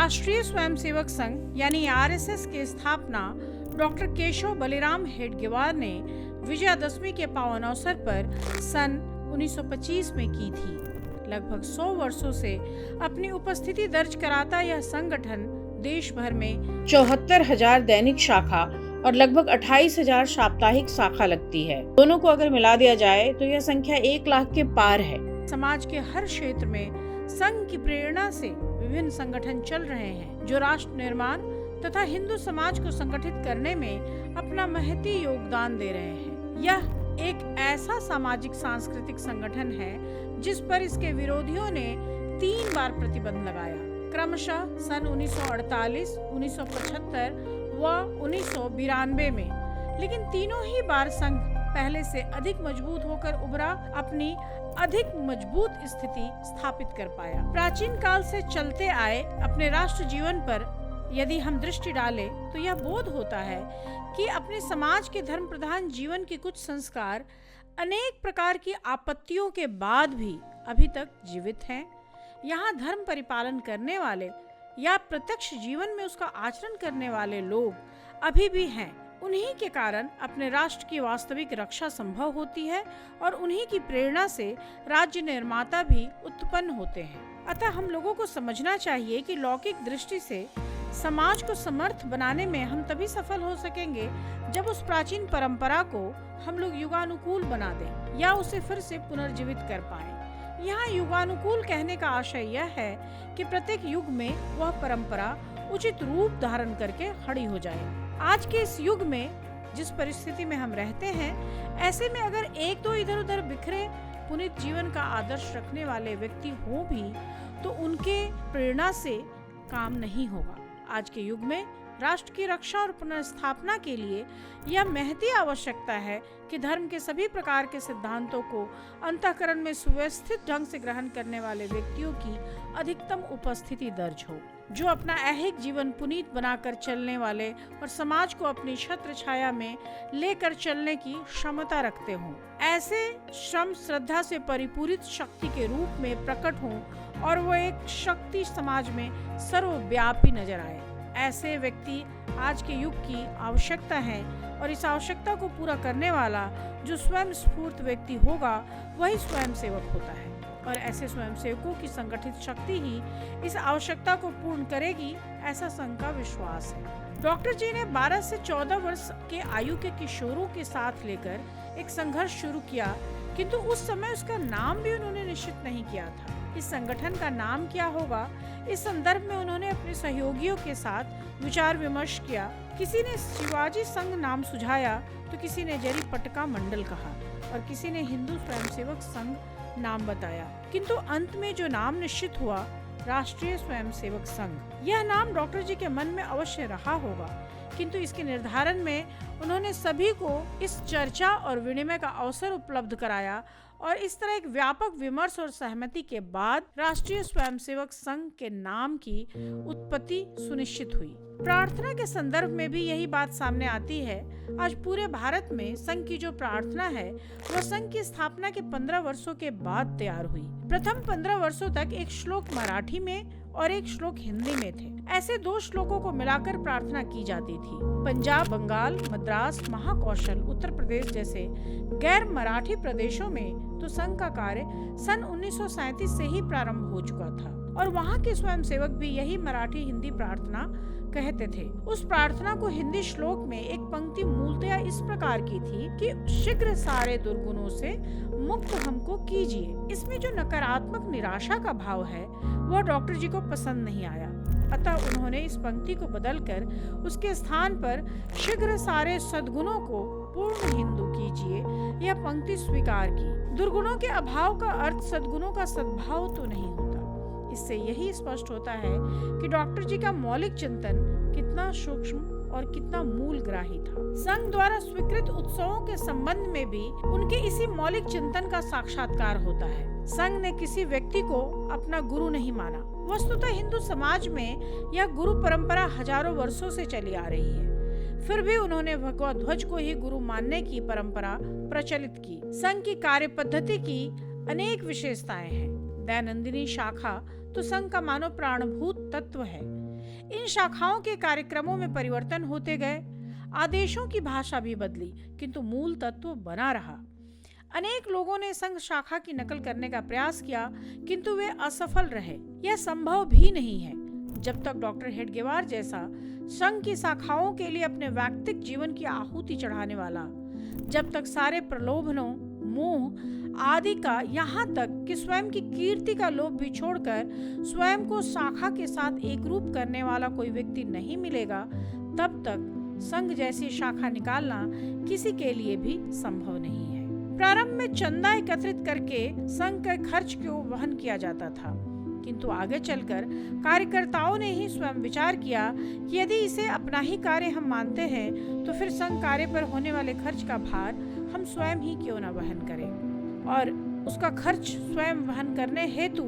राष्ट्रीय स्वयंसेवक संघ यानी आरएसएस की स्थापना डॉक्टर केशव बलिराम हेडगेवार ने विजयादशमी के पावन अवसर पर सन 1925 में की थी। लगभग 100 वर्षों से अपनी उपस्थिति दर्ज कराता यह संगठन देश भर में 74,000 दैनिक शाखा और लगभग 28,000 साप्ताहिक शाखा लगती है। दोनों को अगर मिला दिया जाए तो यह संख्या 1 लाख के पार है। समाज के हर क्षेत्र में संघ की प्रेरणा से विभिन्न संगठन चल रहे हैं जो राष्ट्र निर्माण तथा हिंदू समाज को संगठित करने में अपना महती योगदान दे रहे हैं। यह एक ऐसा सामाजिक सांस्कृतिक संगठन है जिस पर इसके विरोधियों ने 3 बार प्रतिबंध लगाया, क्रमशः सन 1948, 1975 व 1992 में। लेकिन तीनों ही बार संघ पहले से अधिक मजबूत होकर उभरा, अपनी अधिक मजबूत स्थिति स्थापित कर पाया। प्राचीन काल से चलते आए अपने राष्ट्र जीवन पर यदि हम दृष्टि डालें तो यह बोध होता है कि अपने समाज के धर्म प्रधान जीवन के कुछ संस्कार अनेक प्रकार की आपत्तियों के बाद भी अभी तक जीवित हैं। यहाँ धर्म परिपालन करने वाले या प्रत्यक्ष जीवन में उसका आचरण करने वाले लोग अभी भी हैं। उन्हीं के कारण अपने राष्ट्र की वास्तविक रक्षा संभव होती है और उन्हीं की प्रेरणा से राज्य निर्माता भी उत्पन्न होते हैं। अतः हम लोगों को समझना चाहिए कि लौकिक दृष्टि से समाज को समर्थ बनाने में हम तभी सफल हो सकेंगे जब उस प्राचीन परंपरा को हम लोग युगानुकूल बना दें या उसे फिर से पुनर्जीवित कर पाएं। यहाँ युगानुकूल कहने का आशय यह है कि प्रत्येक युग में वह परंपरा उचित रूप धारण करके खड़ी हो जाए। आज के इस युग में जिस परिस्थिति में हम रहते हैं, ऐसे में अगर एक दो इधर उधर बिखरे पुनीत जीवन का आदर्श रखने वाले व्यक्ति हो भी तो उनके प्रेरणा से काम नहीं होगा। आज के युग में राष्ट्र की रक्षा और पुनर्स्थापना के लिए यह महती आवश्यकता है कि धर्म के सभी प्रकार के सिद्धांतों को अंतःकरण में सुव्यवस्थित ढंग से ग्रहण करने वाले व्यक्तियों की अधिकतम उपस्थिति दर्ज हो, जो अपना ऐहिक जीवन पुनीत बनाकर चलने वाले और समाज को अपनी छत्र छाया में लेकर चलने की क्षमता रखते हों। ऐसे श्रम श्रद्धा से परिपूरित शक्ति के रूप में प्रकट हों और वो एक शक्ति समाज में सर्वव्यापी नजर आए। ऐसे व्यक्ति आज के युग की आवश्यकता है और इस आवश्यकता को पूरा करने वाला जो स्वयं स्फूर्त व्यक्ति होगा वही स्वयं सेवक होता है और ऐसे स्वयंसेवकों की संगठित शक्ति ही इस आवश्यकता को पूर्ण करेगी, ऐसा संघ का विश्वास है। डॉक्टर जी ने 12 से 14 वर्ष के आयु के किशोरों के साथ लेकर एक संघर्ष शुरू किया, किंतु उस समय उसका नाम भी उन्होंने निश्चित नहीं किया था। इस संगठन का नाम क्या होगा, इस संदर्भ में उन्होंने अपने सहयोगियों के साथ विचार विमर्श किया। किसी ने शिवाजी संघ नाम सुझाया तो किसी ने जरी पटका मंडल कहा और किसी ने हिंदू स्वयंसेवक संघ नाम बताया, किंतु अंत में जो नाम निश्चित हुआ राष्ट्रीय स्वयंसेवक संघ। यह नाम डॉक्टर जी के मन में अवश्य रहा होगा, किंतु इसके निर्धारण में उन्होंने सभी को इस चर्चा और विनिमय का अवसर उपलब्ध कराया और इस तरह एक व्यापक विमर्श और सहमति के बाद राष्ट्रीय स्वयंसेवक संघ के नाम की उत्पत्ति सुनिश्चित हुई। प्रार्थना के संदर्भ में भी यही बात सामने आती है। आज पूरे भारत में संघ की जो प्रार्थना है वह संघ की स्थापना के 15 वर्षों के बाद तैयार हुई। प्रथम 15 वर्षों तक एक श्लोक मराठी में और एक श्लोक हिंदी में थे। ऐसे 2 श्लोकों को मिलाकर प्रार्थना की जाती थी। पंजाब, बंगाल, मद्रास, महाकौशल, उत्तर प्रदेश जैसे गैर मराठी प्रदेशों में तो संघ का कार्य सन 1937 से ही प्रारंभ हो चुका था और वहाँ के स्वयंसेवक भी यही मराठी हिंदी प्रार्थना कहते थे। उस प्रार्थना को हिंदी श्लोक में एक पंक्ति मूलतया इस प्रकार की थी कि शीघ्र सारे दुर्गुणों से मुक्त हमको कीजिए। इसमें जो नकारात्मक निराशा का भाव है वह डॉक्टर जी को पसंद नहीं आया, अतः उन्होंने इस पंक्ति को बदलकर उसके स्थान पर शीघ्र सारे सद्गुणों को पूर्ण हिंदू कीजिए यह पंक्ति स्वीकार की। दुर्गुणों के अभाव का अर्थ सद्गुणों का सद्भाव तो नहीं होता। इससे यही स्पष्ट होता है कि डॉक्टर जी का मौलिक चिंतन कितना सूक्ष्म और कितना मूलग्राही था। संघ द्वारा स्वीकृत उत्सवों के संबंध में भी उनके इसी मौलिक चिंतन का साक्षात्कार होता है। संघ ने किसी व्यक्ति को अपना गुरु नहीं माना। वस्तुतः हिंदू समाज में यह गुरु परंपरा हजारों वर्षों से चली आ रही है, फिर भी उन्होंने भगवा ध्वज को ही गुरु मानने की परंपरा प्रचलित की। संघ की कार्य पद्धति की अनेक विशेषताएं हैं। दैनंदिनी शाखा तो संघ का मानव प्राणभूत तत्व है। इन शाखाओं के कार्यक्रमों में परिवर्तन होते गए, आदेशों की भाषा भी बदली, किंतु मूल तत्व बना रहा। अनेक लोगों ने संघ शाखा की नकल करने का प्रयास किया, किंतु वे असफल रहे। यह संभव भी नहीं है जब तक डॉक्टर हेडगेवार जैसा संघ की शाखाओं के लिए अपने व्यक्तिगत जीवन की आहुति चढ़ाने वाला, जब तक सारे प्रलोभनों, मोह आदि का, यहाँ तक कि स्वयं की कीर्ति का लोभ भी छोड़कर स्वयं को शाखा के साथ एकरूप करने वाला कोई व्यक्ति नहीं मिलेगा, तब तक संघ जैसी शाखा निकालना किसी के लिए भी संभव नहीं है। प्रारंभ में चंदा एकत्रित करके संघ के खर्च को वहन किया जाता था, किंतु आगे चलकर कार्यकर्ताओं ने ही स्वयं विचार किया कि यदि इसे अपना ही कार्य हम मानते हैं तो फिर संघ कार्य पर होने वाले खर्च का भार हम स्वयं ही क्यों न वहन करें। और उसका खर्च स्वयं वहन करने हेतु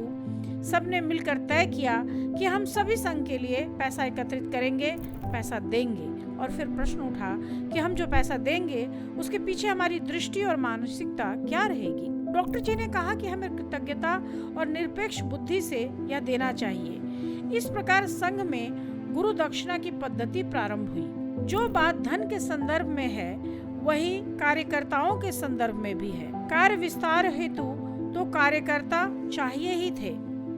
सबने मिलकर तय किया कि हम सभी संघ के लिए पैसा एकत्रित करेंगे, पैसा देंगे। और फिर प्रश्न उठा कि हम जो पैसा देंगे उसके पीछे हमारी दृष्टि और मानसिकता क्या रहेगी। डॉक्टर जी ने कहा कि हमें कृतज्ञता और निरपेक्ष बुद्धि से यह देना चाहिए। इस प्रकार संघ में गुरु दक्षिणा की पद्धति प्रारंभ हुई। जो बात धन के संदर्भ में है वही कार्यकर्ताओं के संदर्भ में भी है। कार्य विस्तार हेतु तो कार्यकर्ता चाहिए ही थे,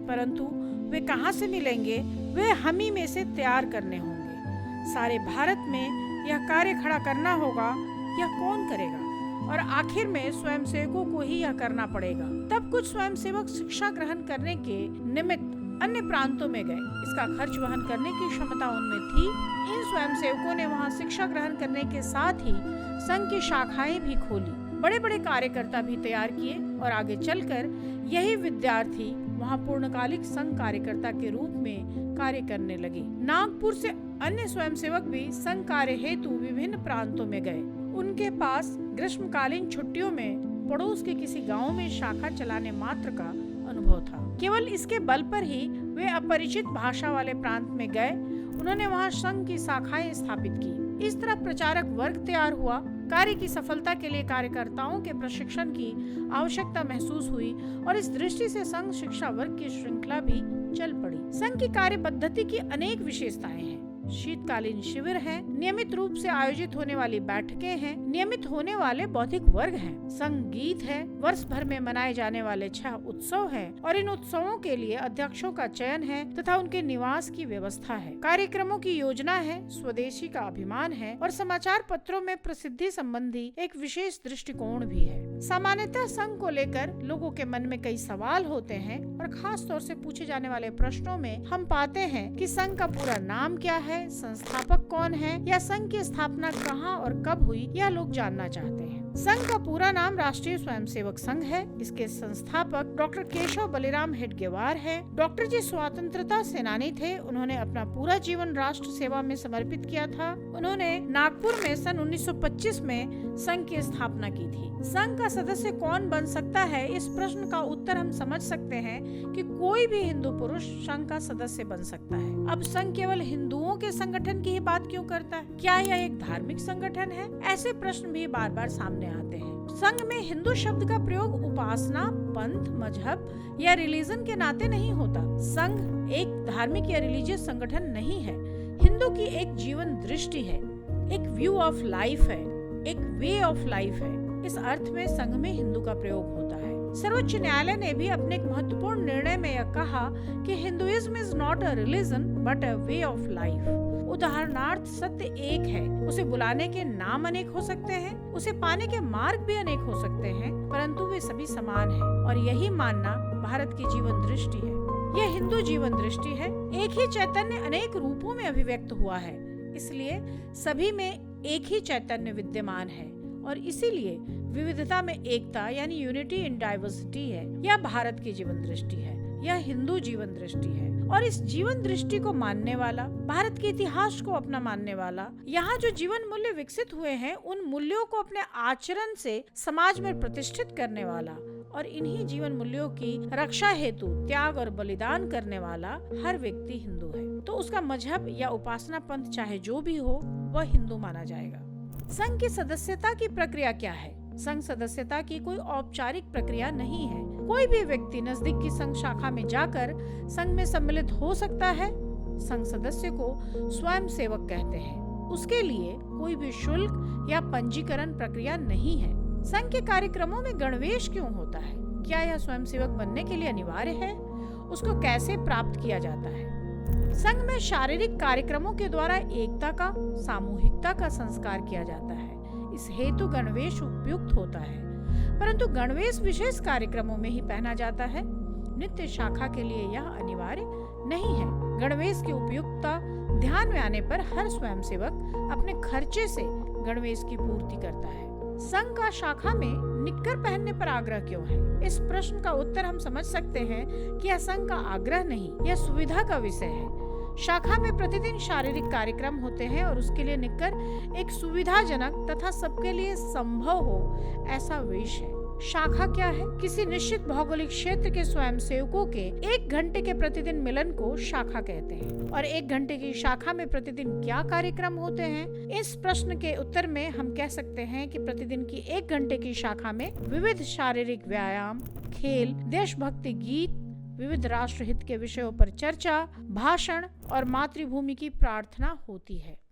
परंतु वे कहाँ से मिलेंगे, वे हम ही में से तैयार करने होंगे। सारे भारत में यह कार्य खड़ा करना होगा, यह कौन करेगा? और आखिर में स्वयंसेवकों को ही यह करना पड़ेगा। तब कुछ स्वयंसेवक शिक्षा ग्रहण करने के निमित्त अन्य प्रांतों में गए। इसका खर्च वहन करने की क्षमता उनमें थी। इन स्वयंसेवकों ने वहां शिक्षा ग्रहण करने के साथ ही संघ की शाखाएं भी खोली, बड़े बड़े कार्यकर्ता भी तैयार किए और आगे चलकर यही विद्यार्थी वहां पूर्णकालिक संघ कार्यकर्ता के रूप में कार्य करने लगे। नागपुर से अन्य स्वयंसेवक भी संघ कार्य हेतु विभिन्न प्रांतों में गए। उनके पास ग्रीष्मकालीन छुट्टियों में पड़ोस के किसी गांव में शाखा चलाने मात्र का अनुभव था। केवल इसके बल पर ही वे अपरिचित भाषा वाले प्रांत में गए। उन्होंने वहां संघ की शाखाएं स्थापित की। इस तरह प्रचारक वर्ग तैयार हुआ। कार्य की सफलता के लिए कार्यकर्ताओं के प्रशिक्षण की आवश्यकता महसूस हुई और इस दृष्टि से संघ शिक्षा वर्ग की श्रृंखला भी चल पड़ी। संघ की कार्य पद्धति की अनेक विशेषताएं हैं। शीतकालीन शिविर हैं, नियमित रूप से आयोजित होने वाली बैठकें हैं, नियमित होने वाले बौद्धिक वर्ग हैं, संगीत है, वर्ष भर में मनाए जाने वाले 6 उत्सव हैं और इन उत्सवों के लिए अध्यक्षों का चयन है तथा उनके निवास की व्यवस्था है। कार्यक्रमों की योजना है, स्वदेशी का अभिमान है और समाचार पत्रों में प्रसिद्धि संबंधी एक विशेष दृष्टिकोण भी है। सामान्यतः संघ को लेकर लोगों के मन में कई सवाल होते हैं और खास तौर से पूछे जाने वाले प्रश्नों में हम पाते हैं कि संघ का पूरा नाम क्या है, संस्थापक कौन है या संघ की स्थापना कहाँ और कब हुई, यह लोग जानना चाहते हैं। संघ का पूरा नाम राष्ट्रीय स्वयंसेवक संघ है। इसके संस्थापक डॉक्टर केशव बलिराम हेडगेवार है। डॉक्टर जी स्वतंत्रता सेनानी थे। उन्होंने अपना पूरा जीवन राष्ट्र सेवा में समर्पित किया था। उन्होंने नागपुर में सन 1925 में संघ की स्थापना की थी। संघ का सदस्य कौन बन सकता है, इस प्रश्न का उत्तर हम समझ सकते हैं कि कोई भी हिंदू पुरुष संघ का सदस्य बन सकता है। अब संघ केवल हिंदुओं के संगठन की ही बात क्यों करता है? क्या यह एक धार्मिक संगठन है? ऐसे प्रश्न भी बार बार सामने आते हैं। संघ में हिंदू शब्द का प्रयोग उपासना, पंथ, मजहब या रिलीजन के नाते नहीं होता। संघ एक धार्मिक या रिलीजियस संगठन नहीं है। हिंदू की एक जीवन दृष्टि है, एक व्यू ऑफ लाइफ है, एक वे ऑफ लाइफ है। इस अर्थ में संघ में हिंदू का प्रयोग होता है। सर्वोच्च न्यायालय ने भी अपने एक महत्वपूर्ण निर्णय में यह कहा कि Hinduism is not a religion but a way of life. उदाहरणार्थ सत्य एक है, उसे बुलाने के नाम अनेक हो सकते हैं, उसे पाने के मार्ग भी अनेक हो सकते हैं, परंतु वे सभी समान हैं और यही मानना भारत की जीवन दृष्टि है। यह हिंदू जीवन दृष्टि है। एक ही चैतन्य अनेक रूपों में अभिव्यक्त हुआ है, इसलिए सभी में एक ही चैतन्य विद्यमान है और इसीलिए विविधता में एकता यानी यूनिटी इन डाइवर्सिटी है। यह भारत की जीवन दृष्टि है, यह हिंदू जीवन दृष्टि है और इस जीवन दृष्टि को मानने वाला, भारत के इतिहास को अपना मानने वाला, यहाँ जो जीवन मूल्य विकसित हुए हैं उन मूल्यों को अपने आचरण से समाज में प्रतिष्ठित करने वाला और इन्हीं जीवन मूल्यों की रक्षा हेतु त्याग और बलिदान करने वाला हर व्यक्ति हिंदू है। तो उसका मजहब या उपासना पंथ चाहे जो भी हो, वह हिंदू माना जाएगा। संघ की सदस्यता की प्रक्रिया क्या है? संघ सदस्यता की कोई औपचारिक प्रक्रिया नहीं है। कोई भी व्यक्ति नजदीक की संघ शाखा में जाकर संघ में सम्मिलित हो सकता है संघ सदस्य को स्वयं सेवक कहते हैं। उसके लिए कोई भी शुल्क या पंजीकरण प्रक्रिया नहीं है। संघ के कार्यक्रमों में गणवेश क्यों होता है? क्या यह स्वयंसेवक बनने के लिए अनिवार्य है? उसको कैसे प्राप्त किया जाता है? संघ में शारीरिक कार्यक्रमों के द्वारा एकता का, सामूहिकता का संस्कार किया जाता है। इस हेतु गणवेश उपयुक्त होता है, परंतु गणवेश विशेष कार्यक्रमों में ही पहना जाता है। नित्य शाखा के लिए यह अनिवार्य नहीं है। गणवेश की उपयुक्तता ध्यान में आने पर हर स्वयंसेवक अपने खर्चे से गणवेश की पूर्ति करता है। संघ का शाखा में निक्कर पहनने पर आग्रह क्यों है? इस प्रश्न का उत्तर हम समझ सकते हैं कि यह संघ का आग्रह नहीं, यह सुविधा का विषय है। शाखा में प्रतिदिन शारीरिक कार्यक्रम होते हैं और उसके लिए निक्कर एक सुविधाजनक तथा सबके लिए संभव हो ऐसा वेश है। शाखा क्या है? किसी निश्चित भौगोलिक क्षेत्र के स्वयंसेवकों के 1 घंटे के प्रतिदिन मिलन को शाखा कहते हैं। और 1 घंटे की शाखा में प्रतिदिन क्या कार्यक्रम होते हैं? इस प्रश्न के उत्तर में हम कह सकते हैं कि प्रतिदिन की 1 घंटे की शाखा में विविध शारीरिक व्यायाम, खेल, देशभक्ति गीत, विविध राष्ट्रहित के विषयों पर चर्चा, भाषण और मातृभूमि की प्रार्थना होती है।